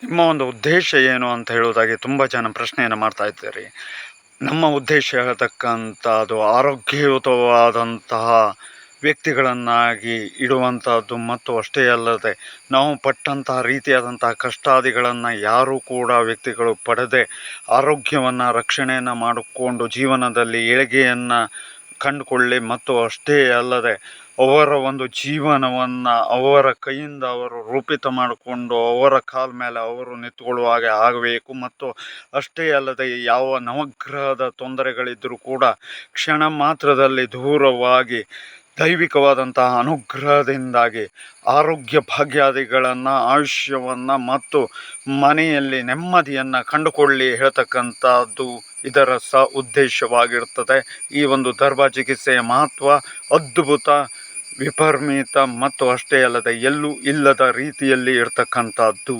ನಿಮ್ಮ ಒಂದು ಉದ್ದೇಶ ಏನು ಅಂತ ಹೇಳುವುದಾಗಿ ತುಂಬ ಜನ ಪ್ರಶ್ನೆಯನ್ನು ಮಾಡ್ತಾ ಇದ್ದಾರೆ. ನಮ್ಮ ಉದ್ದೇಶ ಹೇಳ್ತಕ್ಕಂಥದ್ದು ಆರೋಗ್ಯಯುತವಾದಂತಹ ವ್ಯಕ್ತಿಗಳನ್ನಾಗಿ ಇಡುವಂಥದ್ದು, ಮತ್ತು ಅಷ್ಟೇ ಅಲ್ಲದೆ ನಾವು ಪಟ್ಟಂತಹ ರೀತಿಯಾದಂತಹ ಕಷ್ಟಾದಿಗಳನ್ನು ಯಾರೂ ಕೂಡ ವ್ಯಕ್ತಿಗಳು ಪಡೆದೇ ಆರೋಗ್ಯವನ್ನು ರಕ್ಷಣೆಯನ್ನು ಮಾಡಿಕೊಂಡು ಜೀವನದಲ್ಲಿ ಏಳಿಗೆಯನ್ನು ಕಂಡುಕೊಳ್ಳಿ, ಮತ್ತು ಅಷ್ಟೇ ಅಲ್ಲದೆ ಅವರ ಒಂದು ಜೀವನವನ್ನು ಅವರ ಕೈಯಿಂದ ಅವರು ರೂಪಿತ ಮಾಡಿಕೊಂಡು ಅವರ ಕಾಲ ಮೇಲೆ ಅವರು ನಿಂತುಕೊಳ್ಳುವ ಹಾಗೆ ಆಗಬೇಕು. ಮತ್ತು ಅಷ್ಟೇ ಅಲ್ಲದೆ ಯಾವ ನವಗ್ರಹದ ತೊಂದರೆಗಳಿದ್ದರೂ ಕೂಡ ಕ್ಷಣ ಮಾತ್ರದಲ್ಲಿ ದೂರವಾಗಿ ದೈವಿಕವಾದಂತಹ ಅನುಗ್ರಹದಿಂದಾಗಿ ಆರೋಗ್ಯ ಭಾಗ್ಯಾದಿಗಳನ್ನು, ಆಯುಷ್ಯವನ್ನು ಮತ್ತು ಮನೆಯಲ್ಲಿ ನೆಮ್ಮದಿಯನ್ನು ಕಂಡುಕೊಳ್ಳಿ ಹೇಳ್ತಕ್ಕಂಥದ್ದು ಇದರ ಉದ್ದೇಶವಾಗಿರುತ್ತದೆ. ಈ ಒಂದು ಧರ್ಮ ಚಿಕಿತ್ಸೆಯ ಮಹತ್ವ ಅದ್ಭುತ, ವಿಪರೀತ ಮತ್ತು ಅಷ್ಟೇ ಅಲ್ಲದೆ ಎಲ್ಲೂ ಇಲ್ಲದ ರೀತಿಯಲ್ಲಿ ಇರತಕ್ಕಂಥದ್ದು.